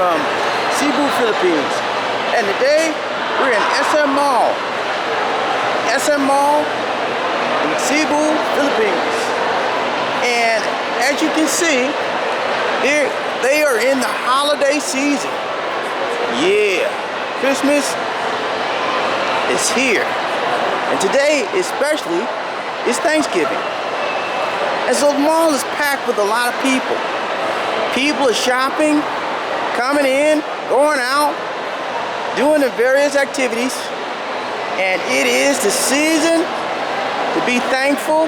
from Cebu, Philippines. And today we're in SM Mall. SM Mall in Cebu, Philippines. And as you can see, they are in the holiday season. Yeah, Christmas is here. And today especially is Thanksgiving. And so the mall is packed with a lot of people. People are shopping, coming in, going out, doing the various activities. And it is the season to be thankful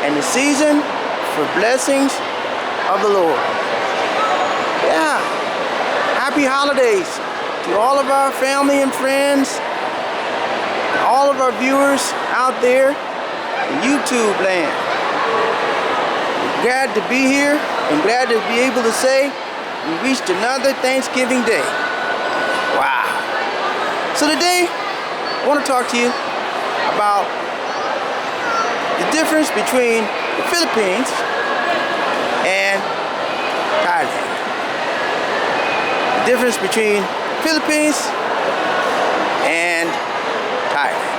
and the season for blessings of the Lord. Yeah, happy holidays to all of our family and friends, all of our viewers out there in YouTube land. Glad to be here and glad to be able to say we reached another Thanksgiving Day. Wow. So today I want to talk to you about the difference between the Philippines and Thailand. The difference between Philippines and Thailand.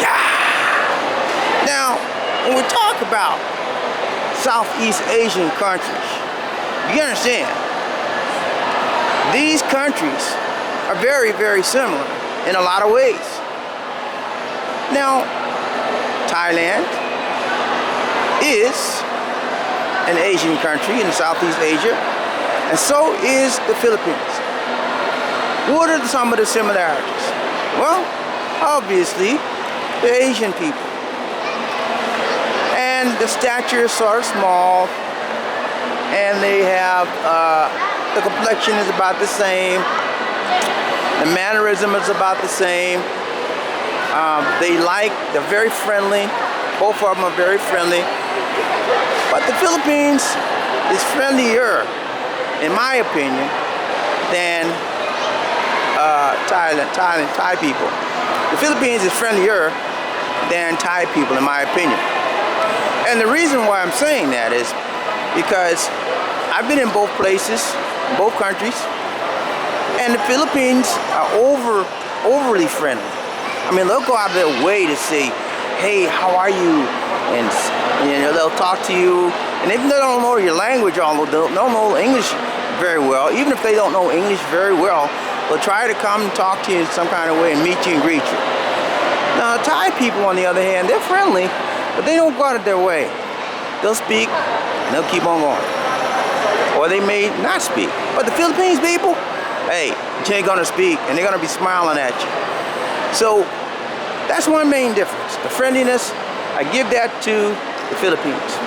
Yeah. Now, when we talk about Southeast Asian countries, you understand, these countries are very, very similar in a lot of ways. Now, Thailand is an Asian country in Southeast Asia, and so is the Philippines. What are some of the similarities? Well, obviously, the Asian people. And the stature is sort of small, and they have, the complexion is about the same, the mannerism is about the same. They're very friendly, both of them are very friendly. But the Philippines is friendlier, in my opinion, than Thai people. The Philippines is friendlier than Thai people, in my opinion. And the reason why I'm saying that is because I've been in both places, in both countries, and the Philippines are overly friendly. I mean, they'll go out of their way to say, hey, how are you? And they'll talk to you. And even if they don't know your language, although they don't know English very well, even if they don't know English very well, they'll try to come and talk to you in some kind of way and meet you and greet you. Now, Thai people, on the other hand, they're friendly, but they don't go out of their way. They'll speak, and they'll keep on going. Or they may not speak. But the Philippines people, hey, you ain't gonna speak, and they're gonna be smiling at you. So, that's one main difference. The friendliness, I give that to the Philippines.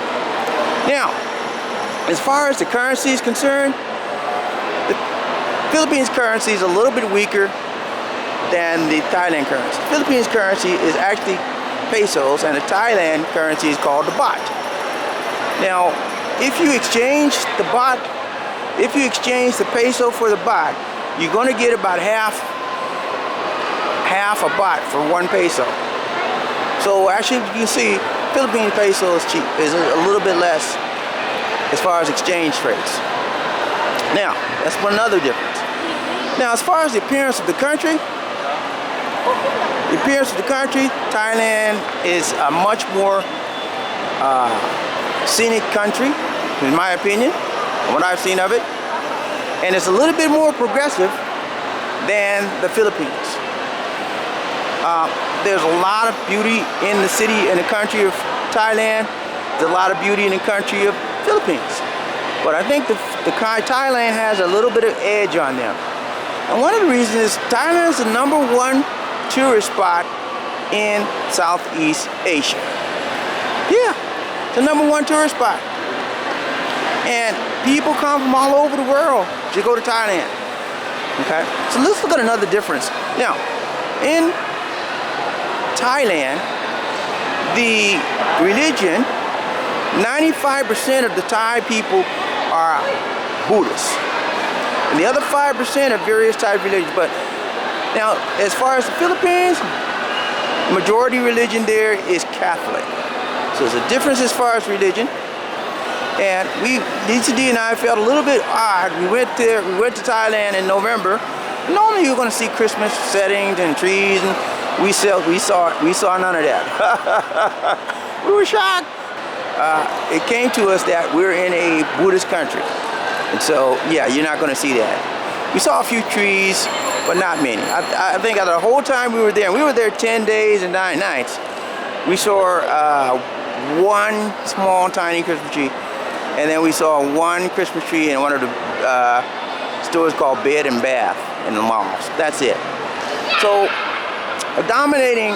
Now, as far as the currency is concerned, the Philippines currency is a little bit weaker than the Thailand currency. The Philippines currency is actually pesos, and the Thailand currency is called the baht. Now, if you exchange the baht, if you exchange the peso for the baht, you're going to get about half a baht for 1 peso. So actually, you can see, Philippine peso is cheap, is a little bit less as far as exchange rates. Now, that's one other difference. Now, as far as the appearance of the country, Thailand is a much more scenic country, in my opinion, what I've seen of it. And it's a little bit more progressive than the Philippines. There's a lot of beauty in the city, in the country of Thailand. There's a lot of beauty in the country of Philippines. But I think Thailand has a little bit of edge on them. And one of the reasons is Thailand is the #1 tourist spot in Southeast Asia. Yeah, it's the #1 tourist spot. And people come from all over the world to go to Thailand. Okay, so let's look at another difference. Now, in Thailand, the religion, 95% of the Thai people are Buddhists. And the other 5% are various type of religions. But now, as far as the Philippines, the majority religion there is Catholic. So there's a difference as far as religion. And DCD and I felt a little bit odd. We went to Thailand in November. Normally you're going to see Christmas settings and trees, and we saw none of that. We were shocked. It came to us that we're in a Buddhist country, and so yeah, you're not going to see that. We saw a few trees, but not many. I think out of the whole time we were there, and we were there 10 days and 9 nights, we saw one small tiny Christmas tree, and then we saw one Christmas tree in one of the stores called Bed and Bath in the malls. That's it. So a dominating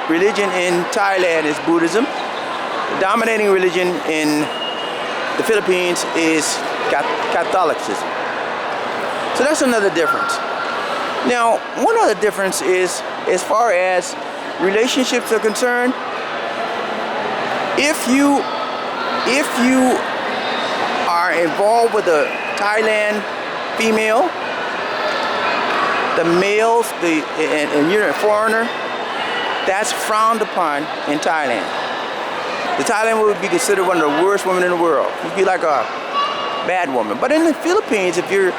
religion in Thailand is Buddhism. The dominating religion in the Philippines is Catholicism. So that's another difference. Now, one other difference is, as far as relationships are concerned, if you are involved with a Thailand female, the males, and you're a foreigner, that's frowned upon in Thailand. The Thailand would be considered one of the worst women in the world. You'd be like a bad woman. But in the Philippines, if you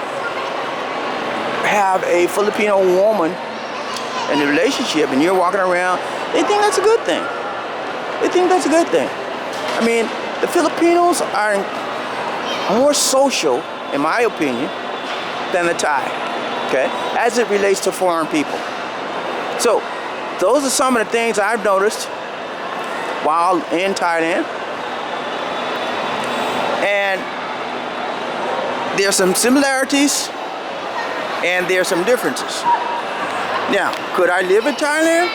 have a Filipino woman in a relationship and you're walking around, they think that's a good thing. They think that's a good thing. I mean, the Filipinos are more social, in my opinion, than the Thai, okay, as it relates to foreign people. So those are some of the things I've noticed while in Thailand. And there's some similarities and there's some differences. Now, could I live in Thailand?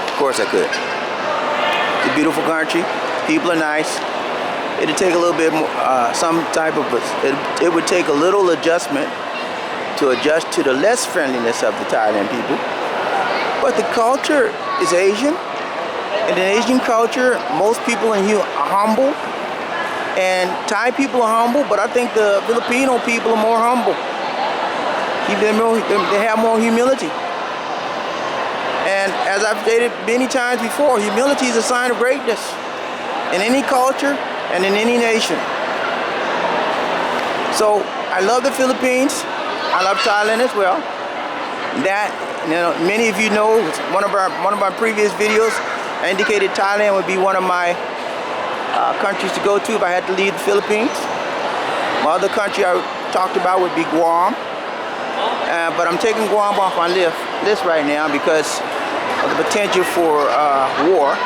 Of course I could. It's a beautiful country. People are nice. It'd take a little bit more, it would take a little adjustment to adjust to the less friendliness of the Thailand people. But the culture is Asian. And in Asian culture, most people in here are humble. And Thai people are humble, but I think the Filipino people are more humble. They have more humility. And as I've stated many times before, humility is a sign of greatness in any culture and in any nation. So I love the Philippines. I love Thailand as well. That, you know, many of you know, one of my previous videos, I indicated Thailand would be one of my countries to go to if I had to leave the Philippines. My other country I talked about would be Guam. But I'm taking Guam off my list right now because of the potential for war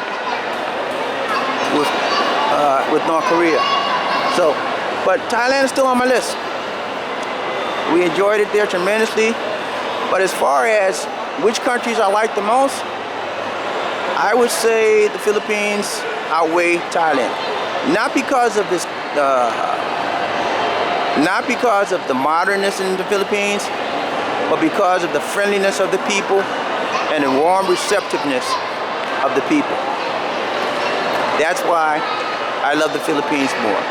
with North Korea. So, but Thailand is still on my list. We enjoyed it there tremendously. But as far as which countries I like the most, I would say the Philippines outweigh Thailand. Not because of this, not because of the modernness in the Philippines, but because of the friendliness of the people and the warm receptiveness of the people. That's why I love the Philippines more.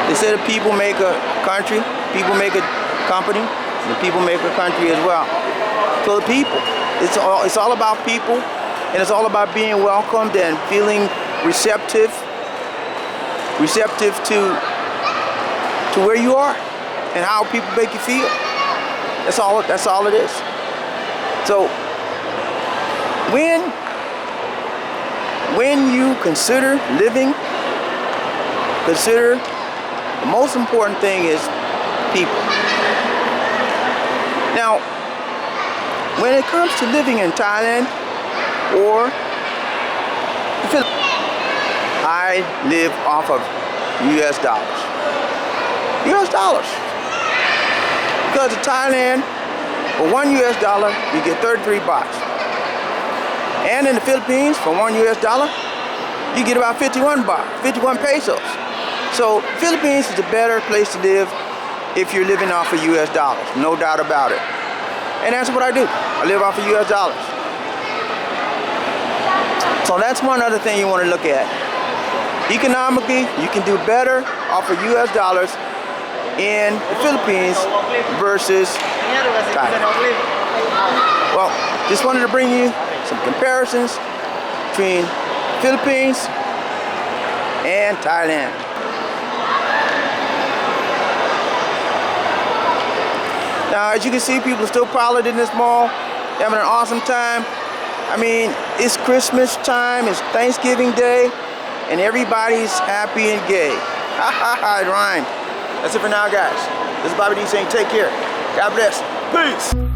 They said if people make a country, people make a company, and people make a country as well. So the people, it's all about people, and it's all about being welcomed and feeling receptive to where you are and how people make you feel. That's all it is. So when you consider living, consider the most important thing is people. Now, when it comes to living in Thailand or the Philippines, I live off of US dollars. US dollars. Because in Thailand, for $1 US, you get 33 baht. And in the Philippines, for $1 US, you get about 51 baht, 51 pesos. So Philippines is a better place to live if you're living off of US dollars, no doubt about it. And that's what I do. I live off of US dollars. So that's one other thing you want to look at. Economically, you can do better off of US dollars in the Philippines versus Thailand. Well, just wanted to bring you some comparisons between Philippines and Thailand. Now, as you can see, people are still piled in this mall, having an awesome time. I mean, it's Christmas time, it's Thanksgiving Day, and everybody's happy and gay. Ha ha ha, it rhymed. That's it for now, guys. This is Bobby D saying take care. God bless. Peace.